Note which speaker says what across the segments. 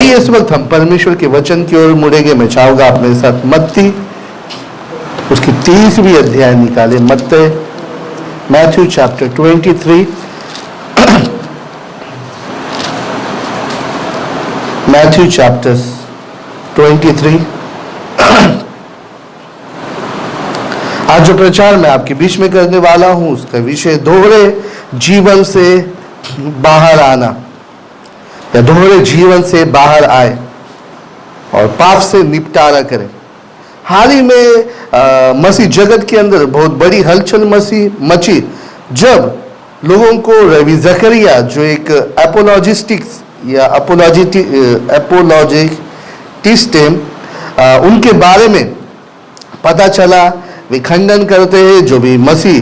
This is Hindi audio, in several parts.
Speaker 1: आइए इस वक्त हम परमेश्वर के वचन की ओर मुड़ेंगे। मैं चाहूंगा आप मेरे साथ मत्ती उसकी 30वीं अध्याय निकाले। मत्ती मैथ्यू चैप्टर 23, मैथ्यू चैप्टर 23। आज जो प्रचार मैं आपके बीच में करने वाला हूं उसका विषय दोहरे जीवन से बाहर आना, या दोहरे जीवन से बाहर आए और पाप से निपटारा करें। हाल ही में मसीह जगत के अंदर बहुत बड़ी हलचल मची जब लोगों को रवि जकरिया, जो एक एपोलॉजिस्टिक्स या एपोलॉजिस्ट उनके बारे में पता चला। वे खंडन करते हैं जो भी मसीह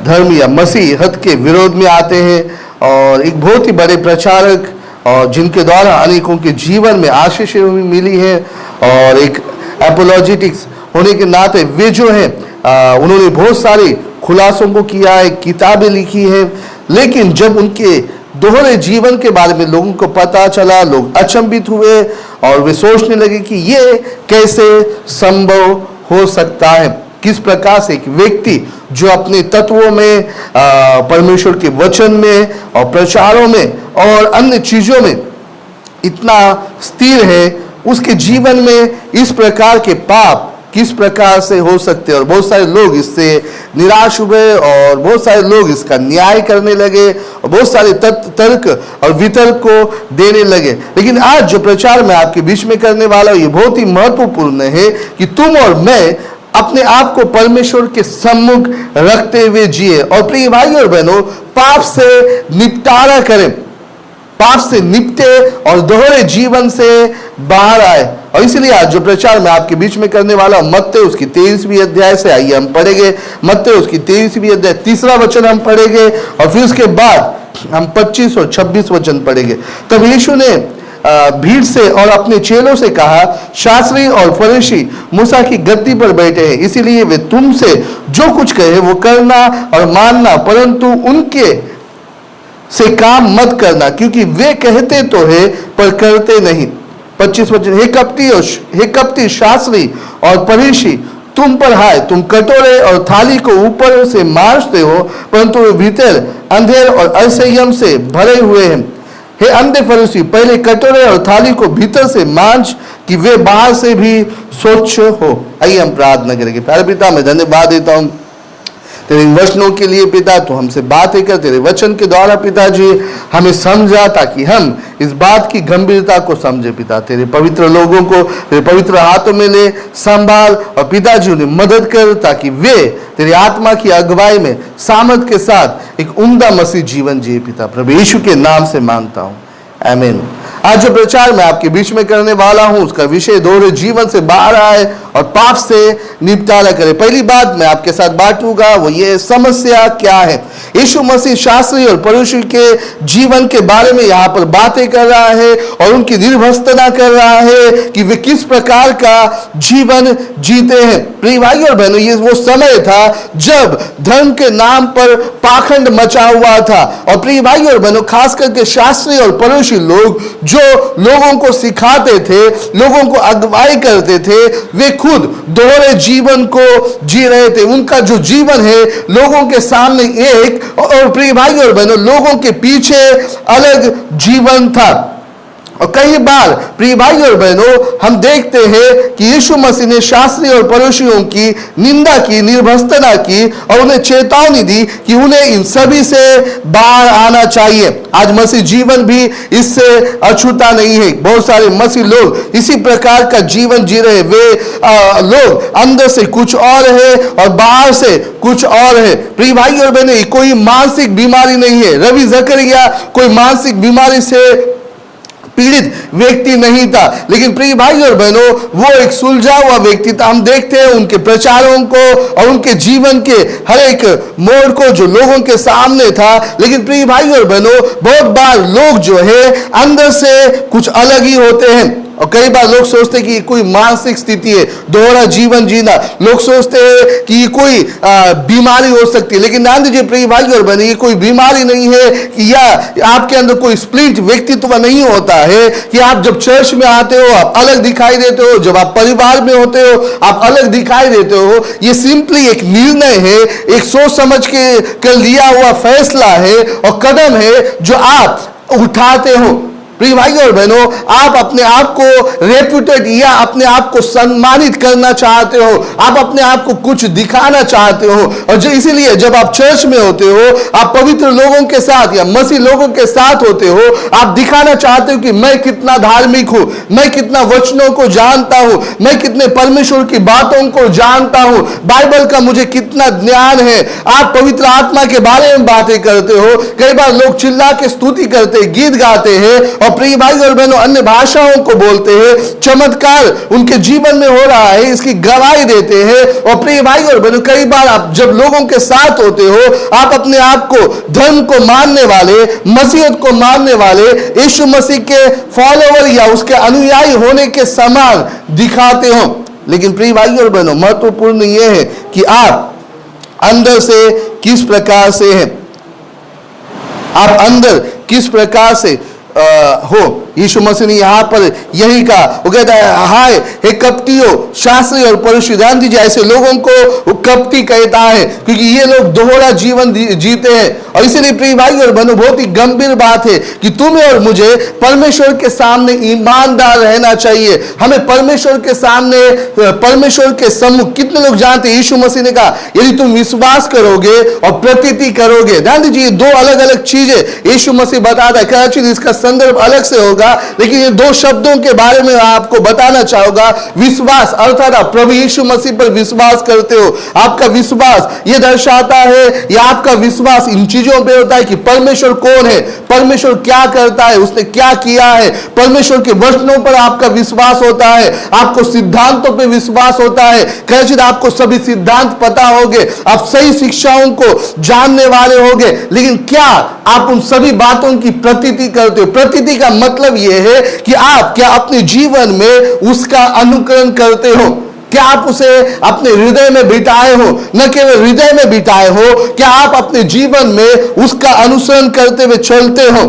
Speaker 1: धर्म या मसीहत के विरोध में आते हैं, और एक बहुत ही बड़े प्रचारक और जिनके द्वारा अनेकों के जीवन में आशीषें मिली है, और एक एपोलॉजिटिक्स होने के नाते वे जो हैं उन्होंने बहुत सारे खुलासों को किया है, किताबें लिखी हैं। लेकिन जब उनके दोहरे जीवन के बारे में लोगों को पता चला, लोग अचंभित हुए और वे सोचने लगे कि ये कैसे संभव हो सकता है। किस प्रकार से एक व्यक्ति जो अपने तत्वों में, परमेश्वर के वचन में और प्रचारों में और अन्य चीजों में इतना स्थिर है, उसके जीवन में इस प्रकार के पाप किस प्रकार से हो सकते हैं। और बहुत सारे लोग इससे निराश हुए और बहुत सारे लोग इसका न्याय करने लगे और बहुत सारे तर्क और वितर्क को देने लगे। लेकिन आज जो प्रचार मैं आपके बीच में करने वाला हूं ये बहुत ही महत्वपूर्ण है कि तुम और मैं अपने आप को परमेश्वर के सम्मुख रखते हुए जिए, और प्रिय भाई और बहनों, पाप से निपटारा करें, पाप से निपटे और दोहरे जीवन से बाहर आए। और इसलिए आज जो प्रचार मैं आपके बीच में करने वाला हूं मत्ती उसकी 23वीं अध्याय से, आइए हम पढ़ेंगे मत्ती उसकी 23वीं अध्याय 3रा वचन हम पढ़ेंगे, और फिर उसके बाद हम 25 और 26 वचन पढ़ेंगे। तब यीशु ने भीड़ से और अपने चेलों से कहा, शास्त्री और फरीसी मूसा की गद्दी पर बैठे हैं, इसीलिए वे तुमसे जो कुछ कहे वो करना और मानना, परंतु उनके से काम मत करना, क्योंकि वे कहते तो है पर करते नहीं। 25 वचन, हे कपटी शास्त्री और फरीसी, तुम पर हाय, तुम कटोरे और थाली को ऊपर से मांजते हो, परंतु वे भीतर अंधेर और असंयम से भरे हुए हैं। हे अंधे फरीसी, पहले कटोरे और थाली को भीतर से मांज कि वे बाहर से भी स्वच्छ हो। आइए हम प्रार्थना करेंगे। प्यारे पिता, मैं धन्यवाद देता हूँ तेरे वचनों के लिए पिता। तो हमसे बातें कर तेरे वचन के द्वारा पिताजी हमें समझा, ताकि हम इस बात की गंभीरता को समझे पिता। तेरे पवित्र लोगों को तेरे पवित्र हाथों में ले संभाल, और पिताजी उन्हें मदद कर ताकि वे तेरी आत्मा की अगुवाई में सामर्थ के साथ एक उम्दा मसीह जीवन जिए पिता। प्रभु यीशु के नाम से मांगता हूँ, आमीन। आज जो प्रचार मैं आपके बीच में करने वाला हूं उसका विषय दोहरे जीवन से बाहर आए और पाप से निपटारा करे। पहली बात मैं आपके साथ बांटूंगा वो ये, समस्या क्या है। यीशु मसीह शास्त्री और फरीसी के जीवन के बारे में यहाँ पर बातें कर रहा है और उनकी निर्भत्सना कर रहा है कि वे किस प्रकार का जीवन जीते हैं। प्रिय भाई और बहनों, ये वो समय था जब धर्म के नाम पर पाखंड मचा हुआ था। और प्रिय भाई और बहनों, खास करके शास्त्री और फरीसी लोग जो लोगों को सिखाते थे, लोगों को अगुवाई करते थे, वे खुद दोहरे जीवन को जी रहे थे। उनका जो जीवन है लोगों के सामने एक, और प्रिय भाई और बहनों, लोगों के पीछे अलग जीवन था। और कई बार प्रिय भाई और बहनों, हम देखते हैं कि यीशु मसीह ने शास्त्री और फरीसियों की निंदा की, निर्भत्सना की और उन्हें चेतावनी दी कि उन्हें इन सभी से बाहर आना चाहिए। आज मसीह जीवन भी इससे अछूता नहीं है। बहुत सारे मसीह लोग इसी प्रकार का जीवन जी रहे। वे लोग अंदर से कुछ और है और बाहर से कुछ और है। प्रिय भाई और बहनों, कोई मानसिक बीमारी नहीं है। रवि जकरिया कोई मानसिक बीमारी से पीड़ित व्यक्ति नहीं था, लेकिन प्रिय भाई और बहनों, वो एक सुलझा हुआ व्यक्ति था। हम देखते हैं उनके प्रचारों को और उनके जीवन के हर एक मोड़ को जो लोगों के सामने था। लेकिन प्रिय भाई और बहनों, बहुत बार लोग जो है अंदर से कुछ अलग ही होते हैं। और कई बार लोग सोचते हैं कि ये कोई मानसिक स्थिति है, दोहरा जीवन जीना। लोग सोचते हैं कि ये कोई बीमारी हो सकती है, लेकिन ध्यान दीजिए प्रिय भाई और बहन, ये कोई बीमारी नहीं है कि या आपके अंदर कोई स्प्लिट व्यक्तित्व नहीं होता है कि आप जब चर्च में आते हो आप अलग दिखाई देते हो, जब आप परिवार में होते हो आप अलग दिखाई देते हो। ये सिंपली एक निर्णय है, एक सोच समझ के लिया हुआ फैसला है और कदम है जो आप उठाते हो। प्रिय भाई और बहनों, आप अपने आप को रेप्यूटेड या अपने आप को सम्मानित करना चाहते हो, आप अपने आप को कुछ दिखाना चाहते हो, और जो इसीलिए जब आप चर्च में होते हो, आप पवित्र लोगों के साथ या मसीह लोगों के साथ होते हो, आप दिखाना चाहते हो कि मैं कितना धार्मिक हूं, मैं कितना वचनों को जानता हूं, मैं कितने परमेश्वर की बातों को जानता हूं, बाइबल का मुझे कितना ज्ञान है। आप पवित्र आत्मा के बारे में बातें करते हो। कई बार लोग चिल्ला के स्तुति करते, गीत गाते हैं, प्रिय भाई और बहनों अन्य भाषाओं को बोलते हैं, चमत्कार उनके जीवन में हो रहा है इसकी गवाही देते हैं। और प्रिय भाई और बहनों, कई बार आप जब लोगों के साथ होते हो, आप अपने आप को धर्म को मानने वाले, मसीहत को मानने वाले, यीशु मसीह के फॉलोवर या उसके अनुयायी होने के समान दिखाते हो। लेकिन प्रिय भाई और बहनों, महत्वपूर्ण यह है कि आप अंदर से किस प्रकार से हैं, आप अंदर किस प्रकार से हो। यीशु मसीह ने यहां पर यही कहा, वो कहता है हाय हे कपटियों, शास्त्री और फरीसी। ध्यान दीजिए, ऐसे लोगों को वो कपटी कहता है क्योंकि ये लोग दोहरा जीवन जीते हैं। और इसीलिए प्रिय भाई और बहनों, बहुत ही गंभीर बात है कि तुम्हें और मुझे परमेश्वर के सामने ईमानदार रहना चाहिए। हमें परमेश्वर के सामने, परमेश्वर के सम्मुख, कितने लोग जानते हैं यीशु मसीह ने कहा यदि तुम विश्वास करोगे और प्रतीति करोगे। ध्यान दीजिए, दो अलग अलग चीजें यीशु मसीह बताता है। कदाचित इसका संदर्भ अलग से होगा, लेकिन ये दो शब्दों के बारे में आपको बताना चाहूंगा। विश्वास अर्थात आप प्रभु यीशु मसीह पर विश्वास करते हो। आपका विश्वास ये दर्शाता है, या आपका विश्वास इन चीजों पे होता है कि परमेश्वर कौन है, परमेश्वर क्या करता है, उसने क्या किया है। परमेश्वर के वचनों पर आपका विश्वास होता है, आपको सिद्धांतों पे विश्वास होता है। कैसे आपको सभी सिद्धांत पता होंगे, आप सही शिक्षाओं को जानने वाले होंगे, लेकिन क्या आप उन सभी बातों की प्रतीति करते हो? प्रतीति का मतलब यह है कि आप क्या अपने जीवन में उसका अनुकरण करते हो, क्या आप उसे अपने हृदय में बिठाए हो, न केवल हृदय में बिठाए हो, क्या आप अपने जीवन में उसका अनुसरण करते हुए चलते हो।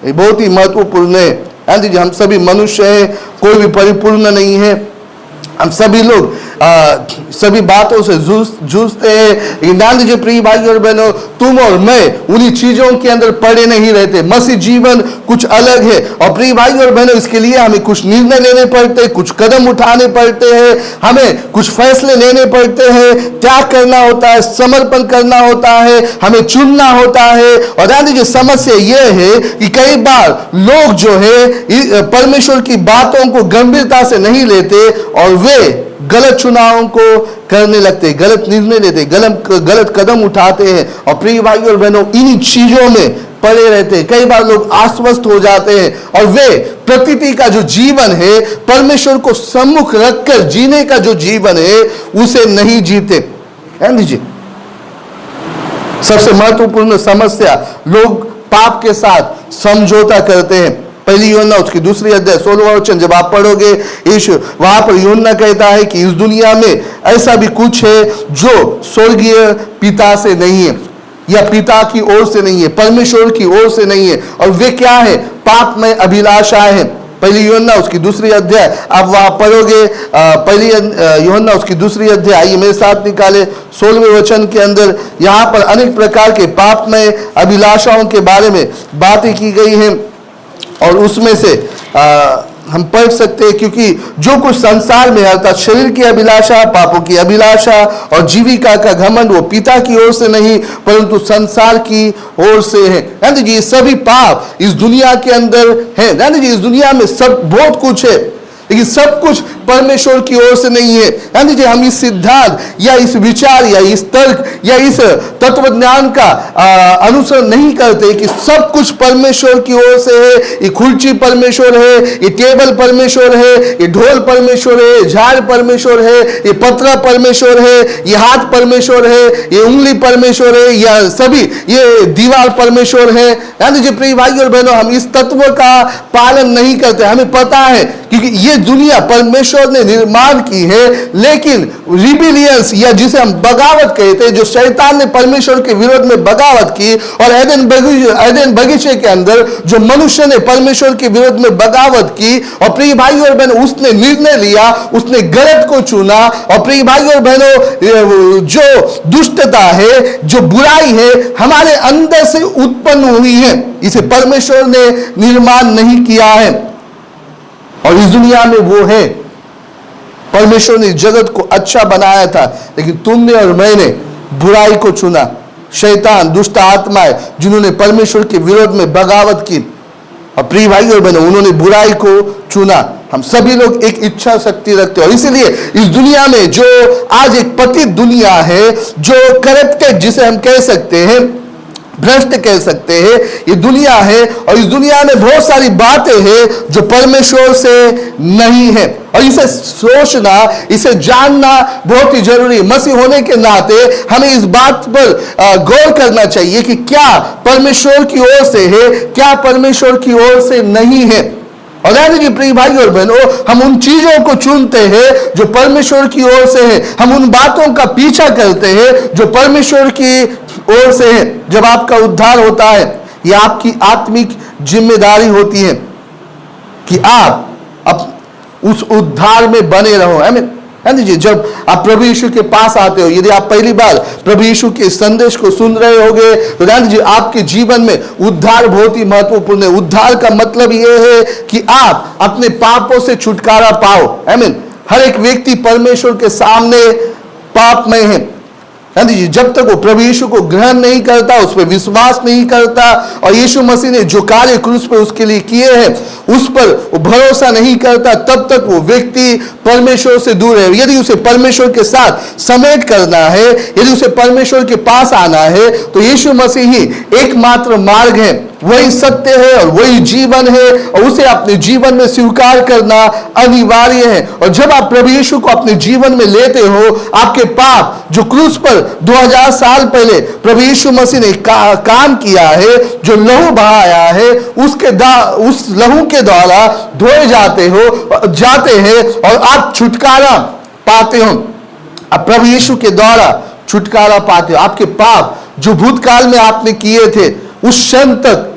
Speaker 1: ये बहुत ही महत्वपूर्ण है। ध्यान दीजिए, हम सभी मनुष्य हैं, कोई भी परिपूर्ण नहीं है। हम सभी लोग सभी बातों से जूझते हैं। लेकिन ध्यान दीजिए प्रिय भाई और बहनों, तुम और मैं उन्हीं चीजों के अंदर पड़े नहीं रहते। मसीह जीवन कुछ अलग है। और प्रिय भाई और बहनों, इसके लिए हमें कुछ निर्णय लेने पड़ते हैं, कुछ कदम उठाने पड़ते हैं, हमें कुछ फैसले लेने पड़ते हैं, त्याग करना होता है, समर्पण करना होता है, हमें चुनना होता है। और ध्यान दीजिए, समस्या यह है कि कई बार लोग जो है परमेश्वर की बातों को गंभीरता से नहीं लेते और वे गलत चुनावों को करने लगते, गलत निर्णय लेते, गलत कदम उठाते हैं। और प्रिय भाई और बहनों, इन्हीं चीजों में पड़े रहते हैं। कई बार लोग आश्वस्त हो जाते हैं और वे प्रकृति का जो जीवन है, परमेश्वर को सम्मुख रखकर जीने का जो जीवन है, उसे नहीं जीते। ध्यान दीजिए, सबसे महत्वपूर्ण समस्या, लोग पाप के साथ समझौता करते हैं। पहली यूहन्ना उसकी दूसरी अध्याय 16वां वचन जब आप पढ़ोगे, यीशु वहां पर यूहन्ना कहता है कि इस दुनिया में ऐसा भी कुछ है जो स्वर्गीय पिता से नहीं है, या पिता की ओर से नहीं है, परमेश्वर की ओर से नहीं है। और वे क्या है? पाप में अभिलाषाएं हैं। पहली यूहन्ना उसकी दूसरी अध्याय आप वहां पढ़ोगे, पहली यूहन्ना उसकी दूसरी अध्याय, आइए मेरे साथ निकाले 16वें वचन के अंदर यहाँ पर अनेक प्रकार के पाप में अभिलाषाओं के बारे में बातें की गई हैं। और उसमें से हम पढ़ सकते हैं, क्योंकि जो कुछ संसार में अर्थात शरीर की अभिलाषा, पापों की अभिलाषा और जीविका का घमंड, वो पिता की ओर से नहीं परंतु संसार की ओर से है। ध्यान दीजिए, सभी पाप इस दुनिया के अंदर है। ध्यान दीजिए, इस दुनिया में सब बहुत कुछ है, लेकिन सब कुछ परमेश्वर की ओर से नहीं है। ध्यान दीजिए, हम इस सिद्धांत या इस विचार या इस तर्क या इस तत्व ज्ञान का अनुसरण नहीं करते कि सब कुछ परमेश्वर की ओर से है। ये खुर्ची परमेश्वर है, ये टेबल परमेश्वर है, ये ढोल परमेश्वर है, झाड़ परमेश्वर है, ये पत्रा परमेश्वर है, ये हाथ परमेश्वर है, ये उंगली परमेश्वर है, या सभी ये दीवार परमेश्वर है। ध्यान दीजिए प्रिय भाई और बहनों, हम इस तत्व का पालन नहीं करते। हमें पता है क्योंकि ये दुनिया परमेश्वर ने निर्माण की है, लेकिन रिबिलियंस या जिसे हम बगावत कहते हैं, जो शैतान ने परमेश्वर के विरोध में बगावत की, और एदेन बगीचे के अंदर जो मनुष्य ने परमेश्वर के विरोध में बगावत की, और प्रिय भाई और बहनों उसने निर्णय लिया, उसने गलत को चुना। और प्रिय भाई और बहनों, जो दुष्टता है, जो बुराई है, हमारे अंदर से उत्पन्न हुई है, इसे परमेश्वर ने निर्माण नहीं किया है। और इस दुनिया में वो है, परमेश्वर ने जगत को अच्छा बनाया था, लेकिन तुमने और मैंने बुराई को चुना। शैतान, दुष्ट आत्माएं जिन्होंने परमेश्वर के विरोध में बगावत की, और प्रिय भाई और बहनों उन्होंने बुराई को चुना। हम सभी लोग एक इच्छा शक्ति रखते हैं, और इसीलिए इस दुनिया में जो आज एक पतित दुनिया है, जो करप्टेड जिसे हम कह सकते हैं, भ्रष्ट कह सकते हैं, ये दुनिया है। और इस दुनिया में बहुत सारी बातें हैं जो परमेश्वर से नहीं है, और इसे सोचना, इसे जानना बहुत ही जरूरी है। मसीह होने के नाते हमें इस बात पर गौर करना चाहिए कि क्या परमेश्वर की ओर से है, क्या परमेश्वर की ओर से नहीं है। और यानी कि प्रिय भाई और बहनों, हम उन चीजों को चुनते हैं जो परमेश्वर की ओर से है, हम उन बातों का पीछा करते हैं जो परमेश्वर की ओर से है। जब आपका उद्धार होता है, यह आपकी आत्मिक जिम्मेदारी होती है कि आप उस उद्धार में बने रहो। आमीन। दीजिए, जब आप प्रभु यीशु के पास आते हो, यदि आप पहली बार प्रभु यीशु के संदेश को सुन रहे होगे, तो ध्यान दीजिए, आपके जीवन में उद्धार बहुत ही महत्वपूर्ण है। उद्धार का मतलब यह है कि आप अपने पापों से छुटकारा पाओ। आमीन। हर एक व्यक्ति परमेश्वर के सामने पापमय है। दीजिए, जब तक वो प्रभु यीशु को ग्रहण नहीं करता, उस पर विश्वास नहीं करता, और यीशु मसीह ने जो कार्य क्रूस पर उसके लिए किए हैं उस पर वो भरोसा नहीं करता, तब तक वो व्यक्ति परमेश्वर से दूर है। यदि उसे परमेश्वर के साथ समेट करना है, यदि उसे परमेश्वर के पास आना है, तो यीशु मसीह ही एकमात्र मार्ग है, वही सत्य है और वही जीवन है, और उसे अपने जीवन में स्वीकार करना अनिवार्य है। और जब आप प्रभु यीशु को अपने जीवन में लेते हो, आपके पाप जो क्रूस पर 2000 साल पहले प्रभु यीशु मसीह ने काम किया है, जो लहू बहाया है, उस लहू के द्वारा धोए जाते हैं, और आप छुटकारा पाते हो। आप प्रभु यीशु के द्वारा छुटकारा पाते हो। आपके पाप जो भूतकाल में आपने किए थे, उस क्षण तक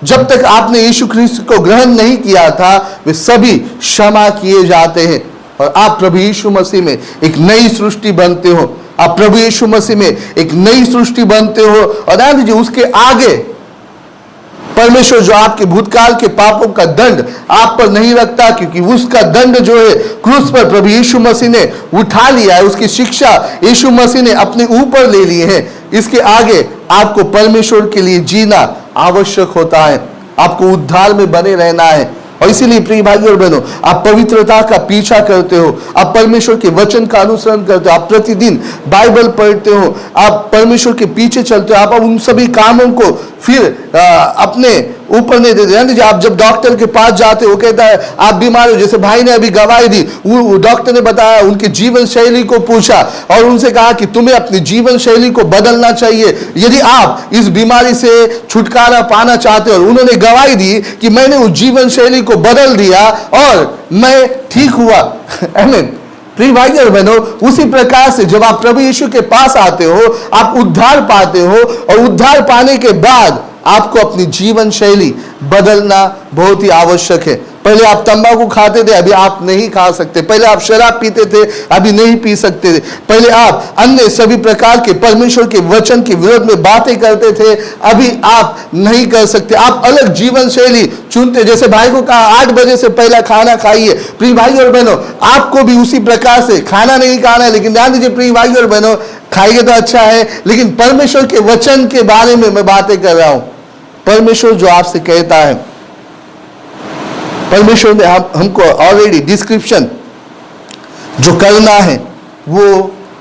Speaker 1: जब तक आपने यीशु ख्रीस्त को ग्रहण नहीं किया था, वे सभी क्षमा किए जाते हैं, और आप प्रभु यीशु मसीह में एक नई सृष्टि बनते हो। आप प्रभु यीशु मसीह में एक नई सृष्टि बनते हो। और ध्यान दीजिए, उसके आगे परमेश्वर जो आपके भूतकाल के पापों का दंड आप पर नहीं रखता, क्योंकि उसका दंड जो है क्रूस पर प्रभु यीशु मसीह ने उठा लिया है, उसकी शिक्षा यीशु मसीह ने अपने ऊपर ले ली है। इसके आगे आपको परमेश्वर के लिए जीना आवश्यक होता है, आपको उद्धार में बने रहना है। और इसीलिए प्रिय भाई और बहनों, आप पवित्रता का पीछा करते हो, आप परमेश्वर के वचन का अनुसरण करते हो, आप प्रतिदिन बाइबल पढ़ते हो, आप परमेश्वर के पीछे चलते हो, आप उन सभी कामों को फिर अपने ऊपर नहीं देते। आप जब डॉक्टर के पास जाते हो, कहता है आप बीमार हो, जैसे भाई ने अभी गवाही दी, वो डॉक्टर ने बताया, उनके जीवन शैली को पूछा और उनसे कहा कि तुम्हें अपनी जीवन शैली को बदलना चाहिए यदि आप इस बीमारी से छुटकारा पाना चाहते हो। उन्होंने गवाही दी कि मैंने उस जीवन शैली को बदल दिया और मैं ठीक हुआ। आमीन। प्रिय भाई और बहनों, उसी प्रकार से जब आप प्रभु यीशु के पास आते हो, आप उद्धार पाते हो, और उद्धार पाने के बाद आपको अपनी जीवन शैली बदलना बहुत ही आवश्यक है। पहले आप तंबाकू खाते थे, अभी आप नहीं खा सकते। पहले आप शराब पीते थे, अभी नहीं पी सकते थे। पहले आप अन्य सभी प्रकार के परमेश्वर के वचन के विरोध में बातें करते थे, अभी आप नहीं कर सकते। आप अलग जीवन शैली चुनते। जैसे भाई को कहा 8 बजे से पहला खाना खाइए। प्रिय भाई और बहनों, आपको भी उसी प्रकार से खाना नहीं खाना है, लेकिन ध्यान दीजिए प्रिय भाई और बहनों, खाइए तो अच्छा है, लेकिन परमेश्वर के वचन के बारे में मैं बातें कर रहा हूं। परमेश्वर जो आपसे कहता है, परमेश्वर ने हमको ऑलरेडी डिस्क्रिप्शन जो करना है वो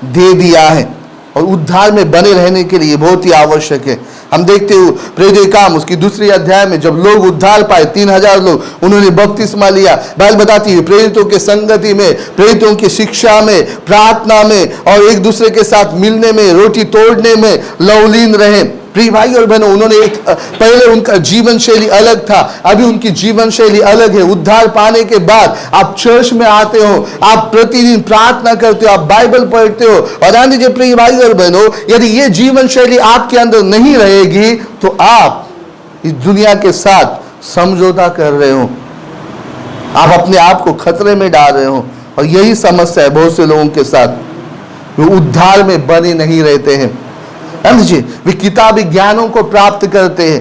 Speaker 1: दे दिया है और उद्धार में बने रहने के लिए बहुत ही आवश्यक है। हम देखते हो प्रेरितों के काम उसकी 2 अध्याय में जब लोग उद्धार पाए 3000 लोग, उन्होंने बपतिस्मा लिया। बाइबल बताती है प्रेरितों के संगति में, प्रेरितों की शिक्षा में, प्रार्थना में और एक दूसरे के साथ मिलने में, रोटी तोड़ने में लवलीन रहे। प्रिय भाई और बहनों, उन्होंने पहले उनका जीवन शैली अलग था, अभी उनकी जीवन शैली अलग है। उद्धार पाने के बाद आप चर्च में आते हो, आप प्रतिदिन प्रार्थना करते हो, आप बाइबल पढ़ते हो। और ध्यान दीजिए प्रिय भाई और बहनों, यदि ये जीवन शैली आपके अंदर नहीं रहेगी तो आप इस दुनिया के साथ समझौता कर रहे हो, आप अपने आप को खतरे में डाल रहे हो। और यही समस्या है बहुत से लोगों के साथ, वो उद्धार में बने नहीं रहते हैं। वे किताबी ज्ञानों को प्राप्त करते हैं।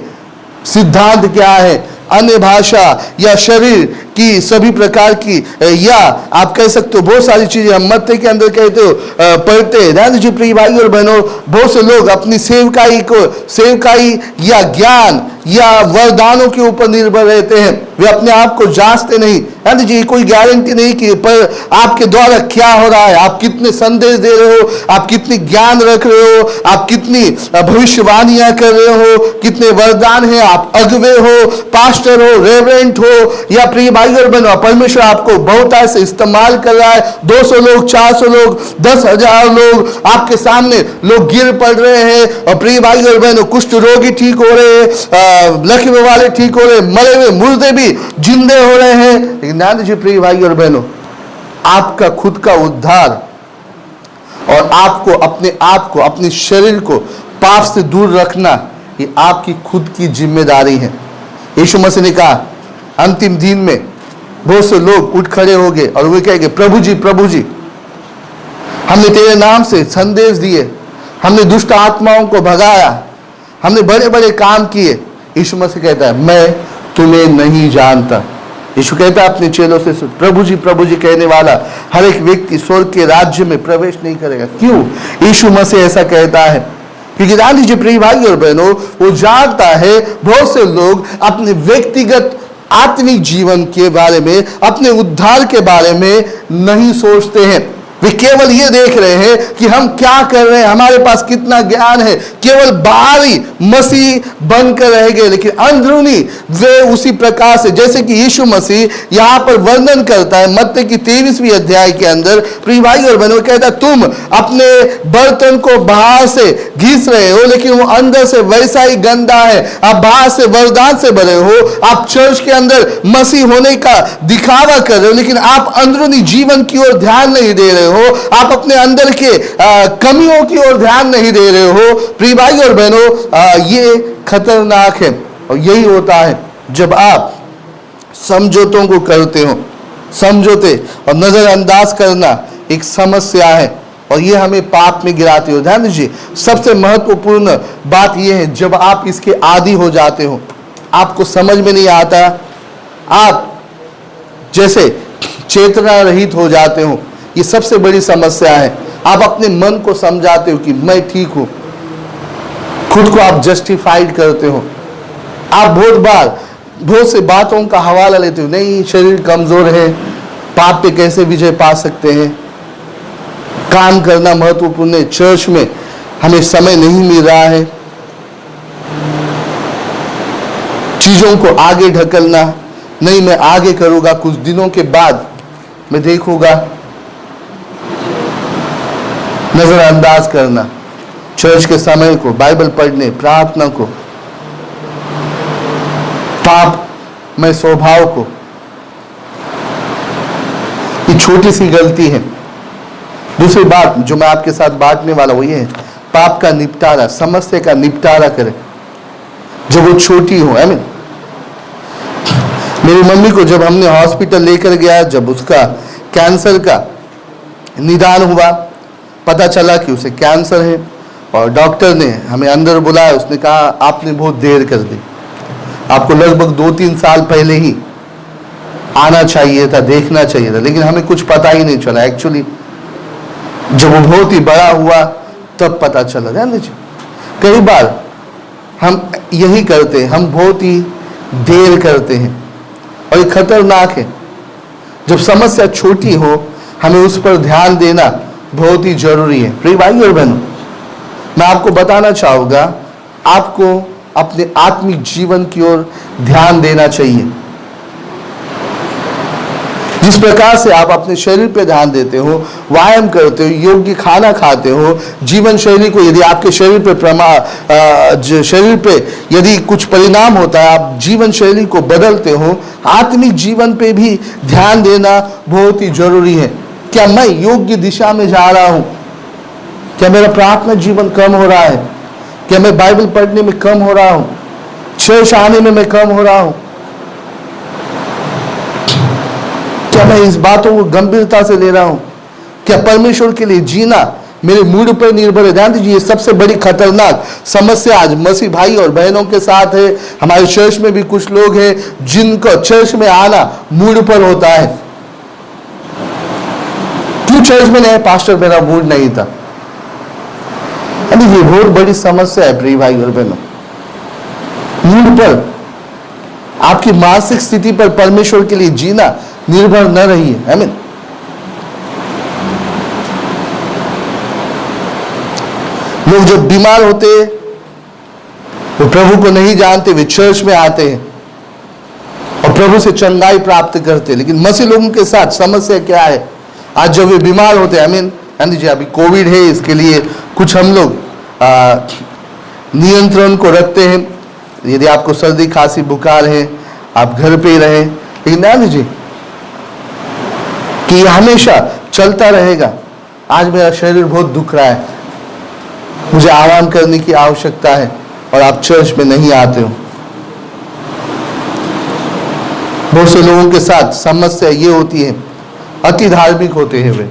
Speaker 1: सिद्धांत क्या है, अन्य भाषा या शरीर की सभी प्रकार की, या आप कह सकते हो बहुत सारी चीजें हम मत्थे के अंदर कहते हो पढ़ते हैं। ध्यान दीजिए प्रिय भाई और बहनों, बहुत से लोग अपनी सेवकाई या ज्ञान या वरदानों के ऊपर निर्भर रहते हैं। वे अपने आप को जांचते नहीं। ध्यान दीजिए, कोई गारंटी नहीं कि पर आपके द्वारा क्या हो रहा है, आप कितने संदेश दे रहे हो, आप कितनी ज्ञान रख रहे हो, आप कितनी भविष्यवाणियां कर रहे हो, कितने वरदान है, आप अगुवे हो, पास्टर हो, रेवरेंट हो, या प्रिय भाई और बहनों परमेश्वर आपको बहुत ऐसे इस्तेमाल कर रहा है। 200 लोग, 400 लोग, 10,000 लोग आपके सामने लोग गिर पड़ रहे हैं। और प्रिय भाई और बहनों, कुष्ठ रोगी ठीक हो रहे हैं, लकवे वाले ठीक हो रहे हैं, मरे हुए मुर्दे भी जिंदे हो रहे हैं। लेकिन ध्यान दीजिए प्रिय भाई और बहनों, आपका खुद का उद्धार और आपको अपने आप को, अपने शरीर को पाप से दूर रखना, ये आपकी खुद की जिम्मेदारी है। यीशु मसीह ने कहा अंतिम दिन में बहुत से लोग उठ खड़े हो गए और वे कहेंगे प्रभु जी, हमने तेरे नाम से संदेश दिए, हमने दुष्ट आत्माओं को भगाया, हमने बड़े बड़े काम किए। यीशु मसीह कहता है मैं तुम्हें नहीं जानता। यीशु कहता है अपने चेलों से प्रभु जी कहने वाला हर एक व्यक्ति स्वर्ग के राज्य में प्रवेश नहीं करेगा। क्यों यीशु मसीह ऐसा कहता है? क्योंकि जान लीजिए प्रिय भाई और बहनों, वो जानता है बहुत से लोग अपने व्यक्तिगत आत्मिक जीवन के बारे में, अपने उद्धार के बारे में नहीं सोचते हैं। वे केवल ये देख रहे हैं कि हम क्या कर रहे हैं, हमारे पास कितना ज्ञान है, केवल बाहरी मसीह बनकर रह गए, लेकिन अंदरूनी वे उसी प्रकार से, जैसे कि यीशु मसीह यहाँ पर वर्णन करता है मत्ती की 23वीं अध्याय के अंदर। प्रिय भाई और बहनों, कहता है तुम अपने बर्तन को बाहर से घिस रहे हो, लेकिन वो अंदर से वैसा ही गंदा है। आप बाहर से वरदान से भरे हो, आप चर्च के अंदर मसीह होने का दिखावा कर रहे हो, लेकिन आप अंदरूनी जीवन की ओर ध्यान नहीं दे रहे हो, आप अपने अंदर के कमियों की ओर ध्यान नहीं दे रहे हो। प्रिय भाई और बहनों, ये खतरनाक है। और यही होता है जब आप समझौतों को करते हो। समझौते और नजरअंदाज करना एक समस्या है और ये हमें पाप में गिराती हो। ध्यान दीजिए, सबसे महत्वपूर्ण बात यह है जब आप इसके आदी हो जाते हो, आपको समझ में नहीं आता, आप जैसे चेतना रहित हो जाते हो, ये सबसे बड़ी समस्या है। आप अपने मन को समझाते हो कि मैं ठीक हूं, खुद को आप जस्टिफाइड करते हो। आप बहुत से बातों का हवाला लेते हो, नहीं शरीर कमजोर है, पाप पे कैसे विजय पा सकते हैं, काम करना महत्वपूर्ण है, चर्च में हमें समय नहीं मिल रहा है, चीजों को आगे ढकलना, नहीं मैं आगे करूंगा, कुछ दिनों के बाद मैं देखूंगा। नजरअंदाज करना चर्च के समय को, बाइबल पढ़ने, प्रार्थना को, पाप में स्वभाव को, ये छोटी सी गलती है। दूसरी बात जो मैं आपके साथ बांटने वाला वो ये है, पाप का निपटारा, समस्या का निपटारा करें जब वो छोटी हो। आई मीन मेरी मम्मी को जब हमने हॉस्पिटल लेकर गया, जब उसका कैंसर का निदान हुआ, पता चला कि उसे कैंसर है और डॉक्टर ने हमें अंदर बुलाया, उसने कहा आपने बहुत देर कर दी, आपको लगभग 2-3 साल पहले ही आना चाहिए था, देखना चाहिए था, लेकिन हमें कुछ पता ही नहीं चला। एक्चुअली जब वो बहुत ही बड़ा हुआ तब पता चला। ध्यान दीजिए, कई बार हम यही करते हैं, हम बहुत ही देर करते हैं और ये खतरनाक है। जब समस्या छोटी हो हमें उस पर ध्यान देना बहुत ही जरूरी है। प्रिय भाई और बहनों, मैं आपको बताना चाहूँगा, आपको अपने आत्मिक जीवन की ओर ध्यान देना चाहिए। जिस प्रकार से आप अपने शरीर पे ध्यान देते हो, व्यायाम करते हो, योग्य खाना खाते हो, जीवन शैली को यदि आपके शरीर पे यदि कुछ परिणाम होता है, आप जीवन शैली को बदलते हो, आत्मिक जीवन पे भी ध्यान देना बहुत ही जरूरी है। क्या मैं योग्य दिशा में जा रहा हूं? क्या मेरा प्रार्थना जीवन कम हो रहा है? क्या मैं बाइबल पढ़ने में कम हो रहा हूं? चर्च आने में मैं कम हो रहा हूं? क्या मैं इस बातों को गंभीरता से ले रहा हूं? क्या परमेश्वर के लिए जीना मेरे मूड पर निर्भर है? ध्यान दीजिए, सबसे बड़ी खतरनाक समस्या आज मसीह भाई और बहनों के साथ है। हमारे चर्च में भी कुछ लोग हैं जिनको चर्च में आना मूड पर होता है। क्यों चर्च में नहीं? पास्टर मेरा मूड नहीं था। ये बहुत बड़ी समस्या है प्रिय भाई और बहनों। मूड पर, आपकी मानसिक स्थिति पर परमेश्वर के लिए जीना निर्भर न रही है। आमीन। लोग जब बीमार होते हैं, वो प्रभु को नहीं जानते, वे चर्च में आते हैं और प्रभु से चंगाई प्राप्त करते हैं। लेकिन मसीह लोगों के साथ समस्या क्या है? आज जब वे बीमार होते हैं, आमीन, जी अभी कोविड है, इसके लिए कुछ हम लोग नियंत्रण को रखते हैं। यदि आपको सर्दी खांसी बुखार है, आप घर पे ही रहें। लेकिन ध्यान दीजिए कि हमेशा चलता रहेगा। आज मेरा शरीर बहुत दुख रहा है, मुझे आराम करने की आवश्यकता है, और आप चर्च में नहीं आते हो। बहुत से लोगों के साथ समस्या ये होती है, अति धार्मिक होते हैं वे,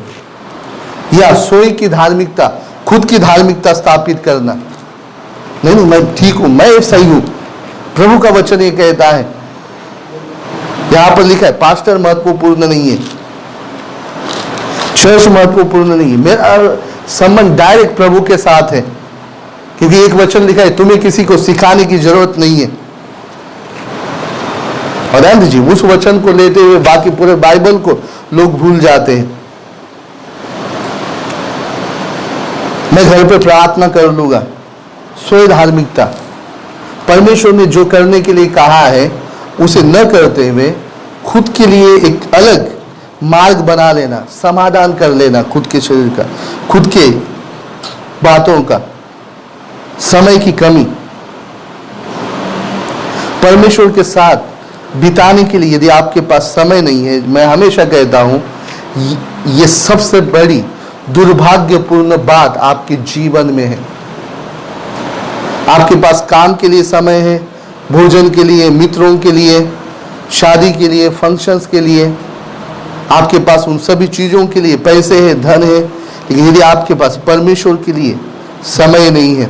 Speaker 1: या सोई की धार्मिकता, खुद की धार्मिकता स्थापित करना। नहीं, मैं ठीक हूं, मैं सही हूं। प्रभु का वचन ये कहता है, यहां पर लिखा है, पास्टर महत्वपूर्ण नहीं है, चर्च महत्वपूर्ण नहीं है, मेरा संबंध डायरेक्ट प्रभु के साथ है। क्योंकि एक वचन लिखा है, तुम्हें किसी को सिखाने की जरूरत नहीं है। और ध्यान दीजिए, उस वचन को लेते हुए बाकी पूरे बाइबल को लोग भूल जाते हैं। मैं घर पे प्रार्थना कर लूंगा, स्वयं धार्मिकता। परमेश्वर ने जो करने के लिए कहा है उसे न करते हुए खुद के लिए एक अलग मार्ग बना लेना, समाधान कर लेना खुद के शरीर का, खुद के बातों का, समय की कमी। परमेश्वर के साथ बिताने के लिए यदि आपके पास समय नहीं है, मैं हमेशा कहता हूं, ये सबसे बड़ी दुर्भाग्यपूर्ण बात आपके जीवन में है। आपके पास काम के लिए समय है, भोजन के लिए, मित्रों के लिए, शादी के लिए, फंक्शंस के लिए, आपके पास उन सभी चीज़ों के लिए पैसे है, धन है, लेकिन यदि आपके पास परमेश्वर के लिए समय नहीं है,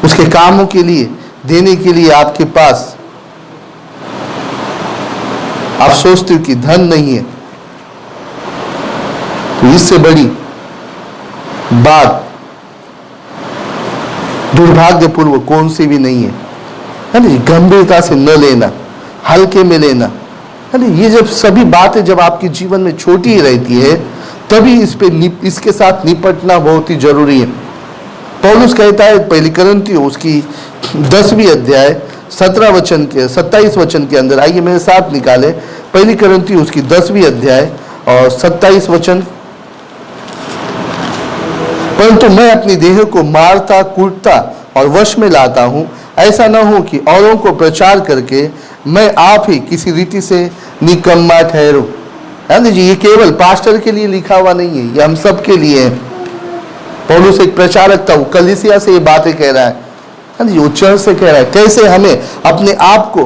Speaker 1: उसके कामों के लिए देने के लिए आपके पास, आप सोचते हो कि धन नहीं है, तो इससे बड़ी बात दुर्भाग्यपूर्वक कौन सी भी नहीं है। गंभीरता से न लेना, हल्के में लेना। ये जब सभी बातें जब आपके जीवन में छोटी ही रहती है, तभी इसके साथ निपटना बहुत ही जरूरी है। पौलुस कहता है पहली कुरिन्थियों उसकी 10वीं अध्याय 27 वचन के अंदर, आइए मेरे साथ निकाले, पहली कुरिन्थियों उसकी 10वीं अध्याय और 27 वचन। परंतु मैं अपनी देह को मारता, कूटता और वश में लाता हूँ, ऐसा न हो कि औरों को प्रचार करके मैं आप ही किसी रीति से निकम्मा ठहरूं। ये केवल पास्टर के लिए लिखा हुआ नहीं है, ये हम सब के लिए है। पौलुस एक प्रचारक था, वो कलीसिया से ये बातें कह रहा है, वो चर्च से कह रहा है कैसे हमें अपने आप को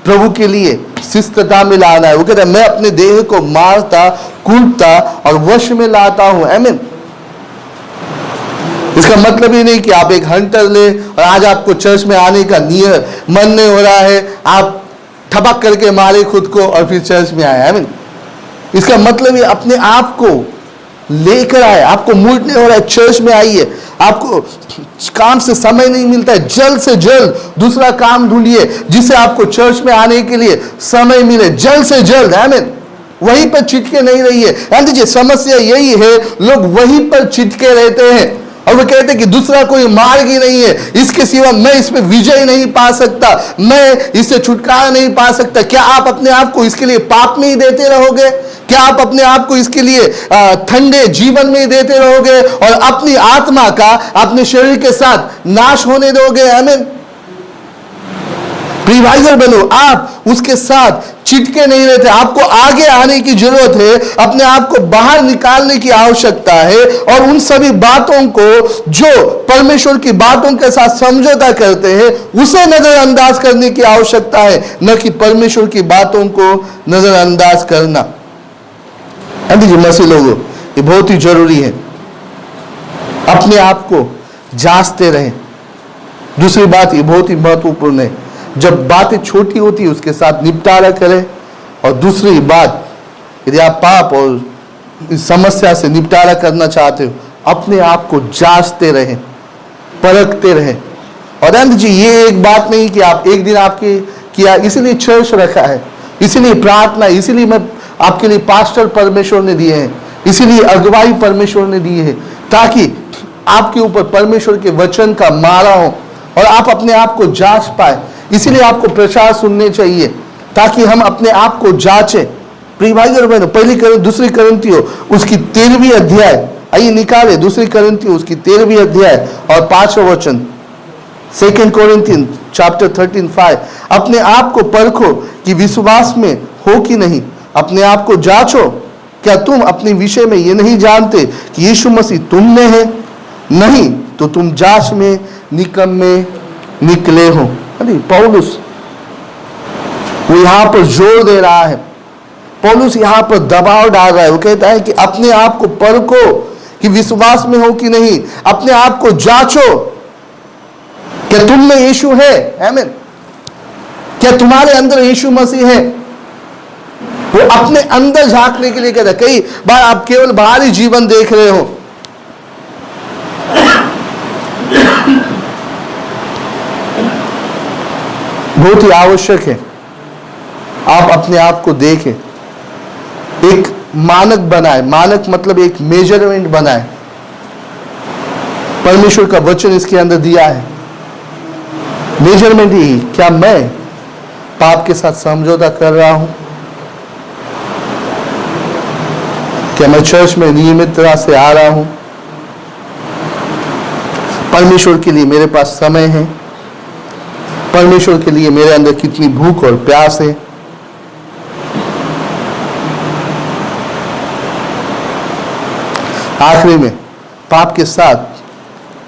Speaker 1: प्रभु के लिए शिस्तता में लाना है। वो कहता है मैं अपने देह को मारता, कूटता और वश में लाता हूं। आमीन। इसका मतलब ही नहीं कि आप एक हंटर ले और आज आपको चर्च में आने का मन नहीं हो रहा है, आप ठपक करके मारे खुद को और फिर चर्च में आए। आमीन। इसका मतलब ये अपने आप को लेकर आए, आपको मूड नहीं हो रहा है, चर्च में आइए। आपको काम से समय नहीं मिलता है, जल्द से जल्द दूसरा काम ढूंढिए जिससे आपको चर्च में आने के लिए समय मिले, जल्द से जल्द। आमीन। वहीं पर चिटके नहीं रहिए। ध्यान दीजिए, समस्या यही है, लोग वहीं पर चिटके रहते हैं और वो कहते हैं कि दूसरा कोई मार्ग ही नहीं है, इसके सिवा मैं इस पे विजय नहीं पा सकता, मैं इससे छुटकारा नहीं पा सकता। क्या आप अपने आप को इसके लिए पाप में ही देते रहोगे? क्या आप अपने आप को इसके लिए ठंडे जीवन में ही देते रहोगे और अपनी आत्मा का अपने शरीर के साथ नाश होने दोगे? आमीन। प्रिय भाई और बहनों, आप उसके साथ चिटके नहीं रहते। आपको आगे आने की जरूरत है, अपने आप को बाहर निकालने की आवश्यकता है और उन सभी बातों को जो परमेश्वर की बातों के साथ समझौता करते हैं उसे नजरअंदाज करने की आवश्यकता है, न कि परमेश्वर की बातों को नजरअंदाज करना। दीजिए मसीह लोगों, ये बहुत ही जरूरी है, अपने आप को जांचते रहें। दूसरी बात ये बहुत ही महत्वपूर्ण है, जब बातें छोटी होती है उसके साथ निपटारा करें। और दूसरी बात, यदि आप पाप और इस समस्या से निपटारा करना चाहते हो, अपने आप को जांचते रहें, परखते रहें। और ध्यान दीजिए, ये एक बात नहीं कि आप एक दिन आपके किया इसीलिए चर्च रखा है, इसीलिए प्रार्थना, इसीलिए मैं आपके लिए पास्टर परमेश्वर ने दिए हैं, इसीलिए अगुवाई परमेश्वर ने दी है, ताकि आपके ऊपर परमेश्वर के वचन का मारा हो और आप अपने आप को जांच पाए। इसीलिए आपको प्रचार सुनने चाहिए ताकि हम अपने आप को जांचें। प्रिय भाई और बहनों, दूसरी कोरिन्थियों उसकी 13वीं अध्याय, आइए निकाले, दूसरी कोरिन्थियों उसकी 13वीं अध्याय और 5वां वचन। 2 Corinthians chapter 13:5। अपने आप को परखो कि विश्वास में हो कि नहीं, अपने आप को जांचो, क्या तुम अपने विषय में ये नहीं जानते कि यीशु मसीह तुम में है? नहीं तो तुम जांच में निकम्मे निकले हो। पौलुस वो यहां पर जोर दे रहा है, पौलुस यहां पर दबाव डाल रहा है। वो कहता है कि अपने आप को परखो कि विश्वास में हो कि नहीं, अपने आप को जांचो, क्या तुम में यीशु है? आमीन। क्या तुम्हारे अंदर यीशु मसीह है? वो अपने अंदर झांकने के लिए कहता है। कई बार आप केवल बाहरी जीवन देख रहे हो, बहुत ही आवश्यक है आप अपने आप को देखें, एक मानक बनाए। मानक मतलब एक मेजरमेंट बनाए। परमेश्वर का वचन इसके अंदर दिया है, मेजरमेंट ही, क्या मैं पाप के साथ समझौता कर रहा हूं? क्या मैं चर्च में नियमित तरह से आ रहा हूं? परमेश्वर के लिए मेरे पास समय है? परमेश्वर के लिए मेरे अंदर कितनी भूख और प्यास है? आखिरी में पाप के साथ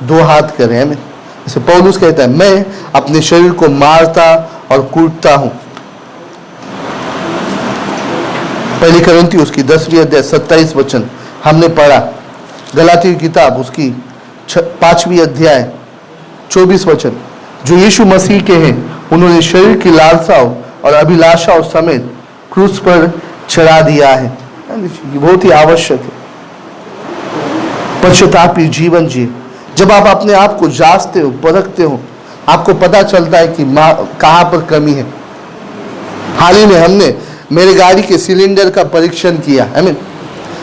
Speaker 1: दो हाथ करें। हमें जैसे पौलुस कहता है, मैं अपने शरीर को मारता और कूटता हूं। पहली कोरिन्थियों उसकी 10वीं अध्याय 27 वचन हमने पढ़ा। गलातियों की किताब उसकी 5वीं अध्याय 24 वचन, जो यीशु मसीह के हैं उन्होंने शरीर की लालसाओं और अभिलाषाओं समेत क्रूस पर चढ़ा दिया है। ये बहुत ही आवश्यक है। पश्चातापी जीवन जिए। जब आप अपने आप को जांचते हो, परखते हो, आपको पता चलता है कि कहां पर कमी है। हाल ही में हमने मेरे गाड़ी के सिलेंडर का परीक्षण किया। आमीन।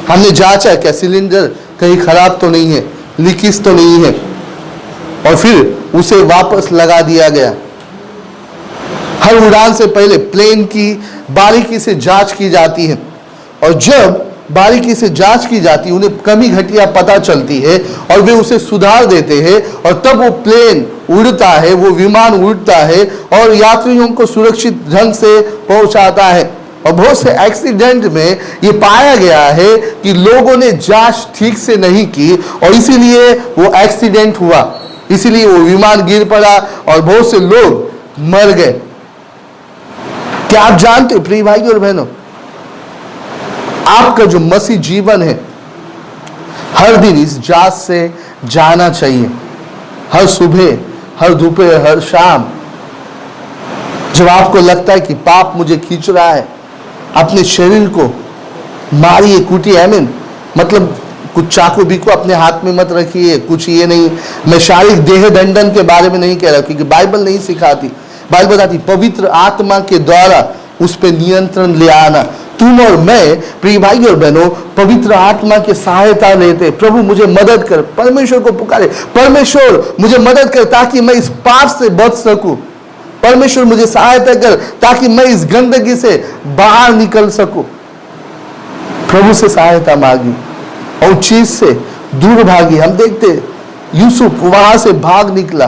Speaker 1: हमने जांचा क्या सिलेंडर कहीं खराब तो नहीं है, लीकेज तो नहीं है, और फिर उसे वापस लगा दिया गया। हर उड़ान से पहले प्लेन की बारीकी से जांच की जाती है, और जब बारीकी से जांच की जाती है, उन्हें कमी घटिया पता चलती है और वे उसे सुधार देते हैं, और तब वो प्लेन उड़ता है, वो विमान उड़ता है और यात्रियों को सुरक्षित ढंग से पहुंचाता है। और बहुत से एक्सीडेंट में ये पाया गया है कि लोगों ने जांच ठीक से नहीं की और इसीलिए वो एक्सीडेंट हुआ, इसीलिए वो विमान गिर पड़ा और बहुत से लोग मर गए। क्या आप जानते हो प्रिय भाई और बहनों, आपका जो मसीह जीवन है हर दिन इस जांच से जाना चाहिए। हर सुबह, हर दोपहर, हर शाम, जब आपको लगता है कि पाप मुझे खींच रहा है, अपने शरीर को मारिए, कूटिए। आमीन। मतलब कुछ चाकू बीकू अपने हाथ में मत रखिए, कुछ ये नहीं। मैं शारीरिक देह दंडन के बारे में नहीं कह रहा, क्योंकि बाइबल नहीं सिखाती। बाइबल बताती पवित्र आत्मा के द्वारा उस पर नियंत्रण ले आना। तुम और मैं प्रिय भाई और बहनों पवित्र आत्मा की सहायता लेते। प्रभु मुझे मदद कर, परमेश्वर को पुकारे, परमेश्वर मुझे मदद कर ताकि मैं इस पाप से बच सकूं। परमेश्वर मुझे सहायता कर ताकि मैं इस गंदगी से बाहर निकल सकूं। प्रभु से सहायता मांगी और चीज से दूर भागी। हम देखते यूसुफ वहां से भाग निकला।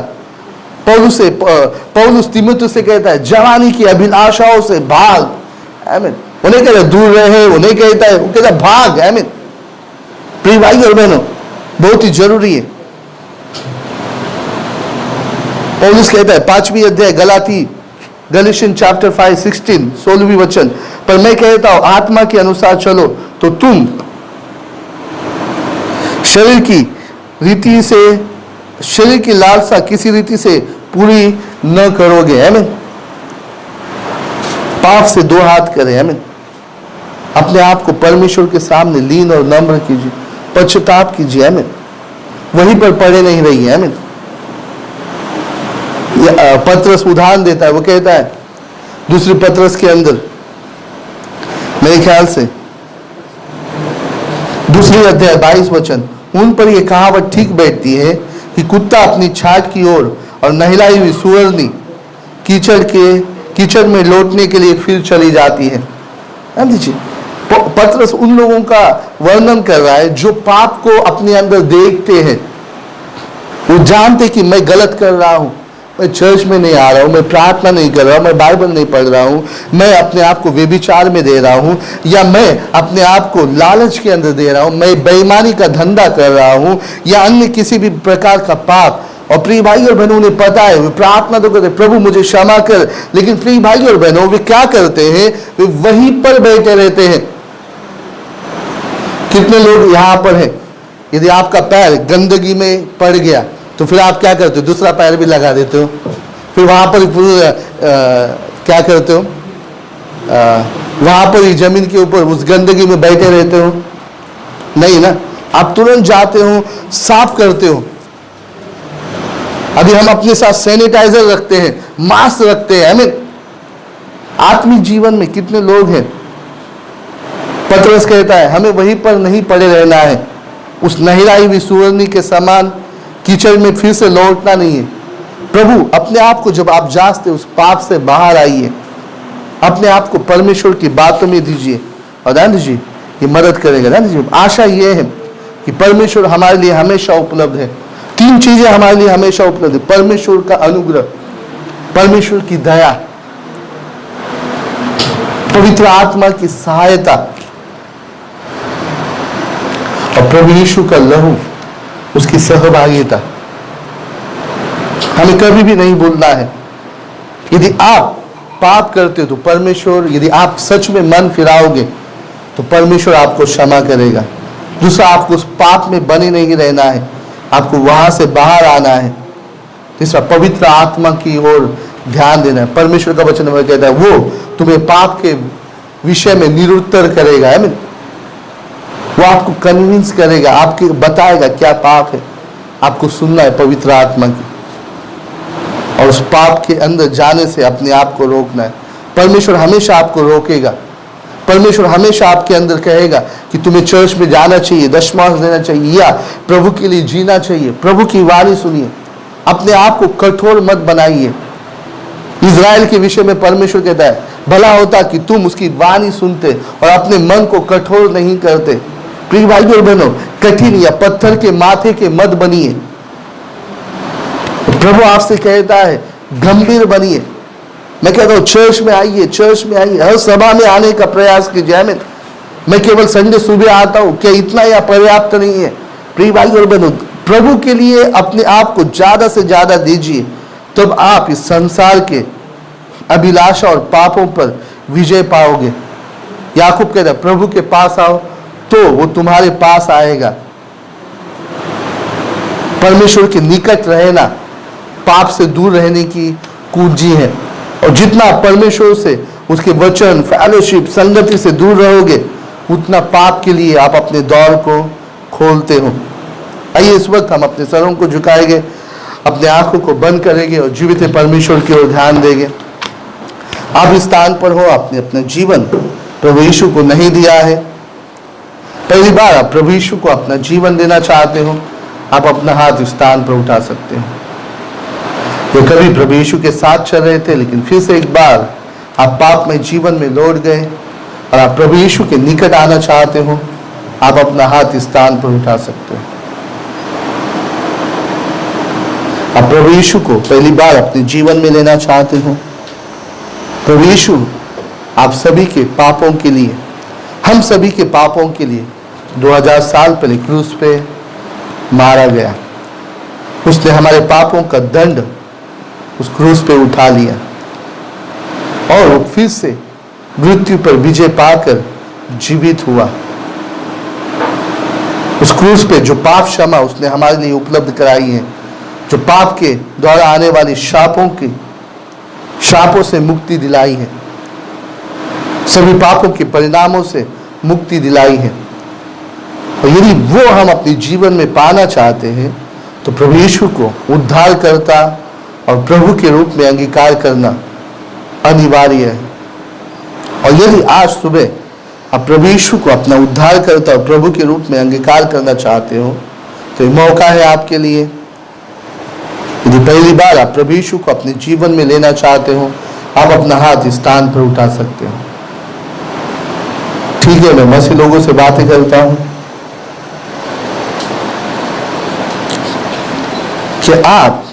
Speaker 1: पौलुस तीमुथियुस से कहता है जवानी की अभिलाषाओं से भाग। आमीन। उन्हें कहता है दूर रहे, उन्हें कहता है, वो कहता है भाग। आमीन। प्रिय भाई और बहनों बहुत ही जरूरी है। पौलुस कहता है 5वीं अध्याय गलातियन चैप्टर 5:16 16वीं वचन, पर मैं कहता हूं आत्मा के अनुसार चलो तो तुम शरीर की लालसा किसी रीति से पूरी न करोगे। आमीन। पाप से दो हाथ करें। आमीन। अपने आप को परमेश्वर के सामने लीन और नम्र कीजिए, पश्चाताप कीजिए। आमीन। वहीं पर पड़े नहीं रहिए। आमीन। पत्रस उदाहरण देता है, वो कहता है दूसरी पत्रस के अंदर मेरे ख्याल से 2 अध्याय 22 वचन, उन पर यह कहावत ठीक बैठती है कि कुत्ता अपनी छाट की ओर और नहलाई हुई सुअरनी कीचड़ में लौटने के लिए फिर चली जाती है। पत्रस उन लोगों का वर्णन कर रहा है जो पाप को अपने अंदर देखते हैं। वो जानते कि मैं गलत कर रहा हूं, मैं चर्च में नहीं आ रहा हूं, मैं प्रार्थना नहीं कर रहा हूं, मैं बाइबल नहीं पढ़ रहा हूं, मैं अपने आप को व्यभिचार में दे रहा हूं, या मैं अपने आप को लालच के अंदर दे रहा हूं, मैं बेईमानी का धंधा कर रहा हूं, या अन्य किसी भी प्रकार का पाप। और प्रिय भाई और बहनों उन्हें पता है, वे प्रार्थना तो करते प्रभु मुझे क्षमा कर, लेकिन प्रिय भाई और बहनों वे क्या करते हैं? वे वहीं पर बैठे रहते हैं। कितने लोग यहां पर हैं, यदि आपका पैर गंदगी में पड़ गया तो फिर आप क्या करते हो? दूसरा पैर भी लगा देते हो, फिर वहां पर क्या करते हो? वहां पर ही जमीन के ऊपर उस गंदगी में बैठे रहते हो? नहीं ना, आप तुरंत जाते हो, साफ करते हो। अभी हम अपने साथ सैनिटाइजर रखते हैं, मास्क रखते हैं। हमें आत्मिक जीवन में कितने लोग हैं? पत्रस कहता है हमें वहीं पर नहीं पड़े रहना है, उस नहलाई हुई सुअरनी के समान कीचड़ में फिर से लौटना नहीं है। प्रभु अपने आप को जब आप जांचते उस पाप से बाहर आइए, अपने आप को परमेश्वर की बातों में दीजिए और ध्यान दीजिए ये मदद करेगा। ध्यान दीजिए, आशा ये है कि परमेश्वर हमारे लिए हमेशा उपलब्ध है। 3 चीजें हमारे लिए हमेशा उपलब्ध है: परमेश्वर का अनुग्रह, परमेश्वर की दया, पवित्र आत्मा की सहायता और प्रभु यीशु का लहू, उसकी सहभागिता। हमें कभी भी नहीं भूलना है। यदि आप पाप करते हो तो परमेश्वर, यदि आप सच में मन फिराओगे तो परमेश्वर आपको क्षमा करेगा। दूसरा, आपको उस पाप में बने नहीं रहना है, आपको वहां से बाहर आना है। तीसरा, पवित्र आत्मा की ओर ध्यान देना है। परमेश्वर का वचन में कहता है वो तुम्हें पाप के विषय में निरुत्तर करेगा। है वो आपको कन्विंस करेगा, आपको बताएगा क्या पाप है। आपको सुनना है पवित्र आत्मा की, और उस पाप के अंदर जाने से अपने आप को रोकना है। परमेश्वर हमेशा आपको रोकेगा। परमेश्वर हमेशा आपके अंदर कहेगा कि तुम्हें चर्च में जाना चाहिए, दशमांश देना चाहिए, या प्रभु के लिए जीना चाहिए। प्रभु की वाणी सुनिए, अपने आप को कठोर मत बनाइए। इज़राइल के विषय में परमेश्वर कहता है भला होता कि तुम उसकी वाणी सुनते और अपने मन को कठोर नहीं करते। प्रिय भाई और बहनों, कठिन या पत्थर के माथे के मत बनिए। प्रभु आपसे कहता है गंभीर बनिए। मैं कहता हूं चर्च में आइए, चर्च में आइए, हर सभा में आने का प्रयास कीजिए। मैं केवल संडे सुबह आता हूं, क्या इतना या पर्याप्त नहीं है? प्रिय भाई और बहनों, प्रभु के लिए अपने आप को ज्यादा से ज्यादा दीजिए, तब आप इस संसार के अभिलाषा और पापों पर विजय पाओगे। याकूब कहता है प्रभु के पास आओ तो वो तुम्हारे पास आएगा। परमेश्वर के निकट रहना पाप से दूर रहने की कुंजी है, और जितना परमेश्वर से, उसके वचन, फेलोशिप, संगति से दूर रहोगे, उतना पाप के लिए आप अपने द्वार को खोलते हो। आइए इस वक्त हम अपने सरों को झुकाएंगे, अपने आंखों को बंद करेंगे और जीवित परमेश्वर की ओर ध्यान देंगे। आप इस स्थान पर हो, आपने अपना जीवन प्रभु यीशु को नहीं दिया है, पहली बार आप प्रभु यीशु को अपना जीवन देना चाहते हो, आप अपना हाथ इस स्थान पर उठा सकते हो। ये कभी प्रभु यीशु के साथ चल रहे थे, लेकिन फिर से एक बार आप पाप में जीवन में लौट गए और आप प्रभु यीशु के निकट आना चाहते हो, आप अपना हाथ इस स्थान पर उठा सकते हो। आप प्रभु यीशु को पहली बार अपने जीवन में लेना चाहते हो। प्रभु यीशु आप सभी के पापों के लिए, हम सभी के पापों के लिए 2000 साल पहले क्रूस पे मारा गया। उसने हमारे पापों का दंड उस क्रूस पे उठा लिया और वो फिर से मृत्यु पर विजय पाकर जीवित हुआ। उस क्रूस पे जो पाप क्षमा उसने हमारे लिए उपलब्ध कराई है, जो पाप के द्वारा आने वाली शापों से मुक्ति दिलाई है, सभी पापों के परिणामों से मुक्ति दिलाई है। और यदि वो हम अपने जीवन में पाना चाहते हैं तो प्रभु यीशु को उद्धारकर्ता और प्रभु के रूप में अंगीकार करना अनिवार्य है। और यदि आज सुबह आप प्रभु यीशु को अपना उद्धारकर्ता और प्रभु के रूप में अंगीकार करना चाहते हो तो ये मौका है आपके लिए। यदि पहली बार आप प्रभु यीशु को अपने जीवन में लेना चाहते हो, आप अपना हाथ इस स्थान पर उठा सकते हो। ठीक है, मैं मसीह लोगों से बातें करता हूं कि आप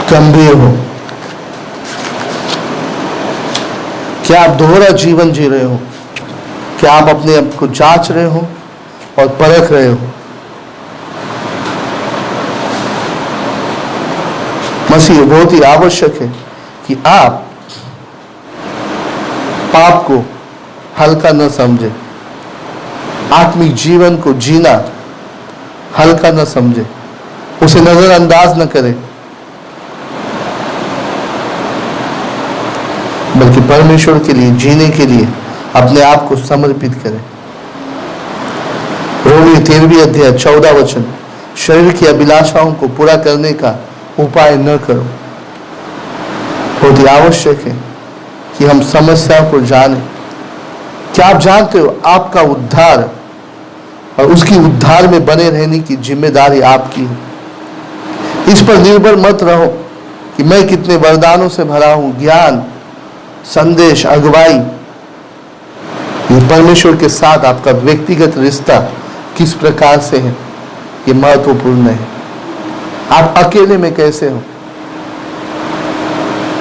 Speaker 1: गंभीर हो, क्या आप दोहरा जीवन जी रहे हो, क्या आप अपने आप को जांच रहे हो और परख रहे हो। मसीह बहुत ही आवश्यक है कि आप पाप को हल्का न समझे, आत्मिक जीवन को जीना हल्का न समझे, उसे नजरअंदाज न करे, बल्कि परमेश्वर के लिए जीने के लिए अपने आप को समर्पित करें। रोमी 13वीं अध्याय 14 वचन, शरीर की अभिलाषाओं को पूरा करने का उपाय न करो। बहुत ही आवश्यक है कि हम समस्या को जानें। क्या आप जानते हो आपका उद्धार और उसकी उद्धार में बने रहने की जिम्मेदारी आपकी है। इस पर निर्भर मत रहो कि मैं कितने वरदानों से भरा हूं, ज्ञान, संदेश, अगुवाई। ये परमेश्वर के साथ आपका व्यक्तिगत रिश्ता किस प्रकार से है, ये महत्वपूर्ण है। आप अकेले में कैसे हो।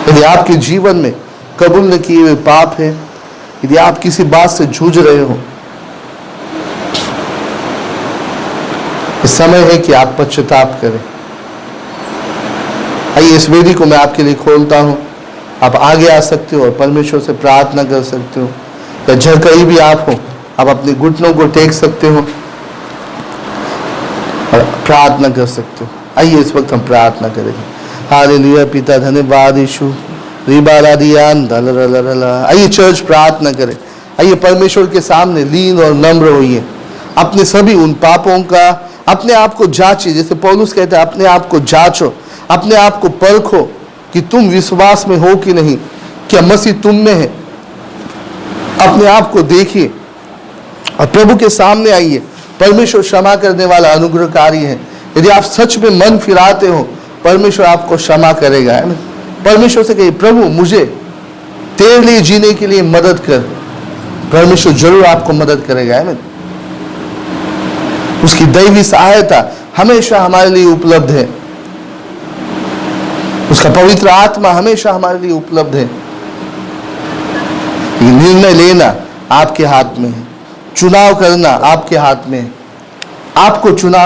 Speaker 1: यदि आपके जीवन में कबूल न किए हुए पाप है, यदि आप किसी बात से जूझ रहे हो, इस समय है कि आप पश्चाताप करें। आइए इस वेदी को मैं आपके लिए खोलता हूं। आप आगे आ सकते हो और परमेश्वर से प्रार्थना कर सकते हो, या जहाँ कहीं भी आप हो आप अपने घुटनों को टेक सकते हो और प्रार्थना कर सकते हो। आइए इस वक्त हम प्रार्थना करेंगे। हालेलुया पिता, धन्यवाद यीशु, रिबारादियान दलरलरला। आइए चर्च प्रार्थना करें। आइए परमेश्वर के सामने लीन और नम्र होइए। अपने सभी उन पापों का अपने आप को जांचिए, जैसे पौलुस कहते हैं अपने आप को जांचो, अपने आप को परखो कि तुम विश्वास में हो कि नहीं, क्या मसीह तुम में है। अपने आप को देखिए और प्रभु के सामने आइए। परमेश्वर क्षमा करने वाला अनुग्रहकारी है। यदि आप सच में मन फिराते हो, परमेश्वर आपको क्षमा करेगा। परमेश्वर से कहिए, प्रभु मुझे तेरे लिए जीने के लिए मदद कर। परमेश्वर जरूर आपको मदद करेगा। उसकी दैवी सहायता हमेशा हमारे लिए उपलब्ध है। उसका पवित्र आत्मा हमेशा हमारे लिए उपलब्ध है। निर्णय लेना आपके हाथ में है, चुनाव करना आपके हाथ में है। आपको चुनाव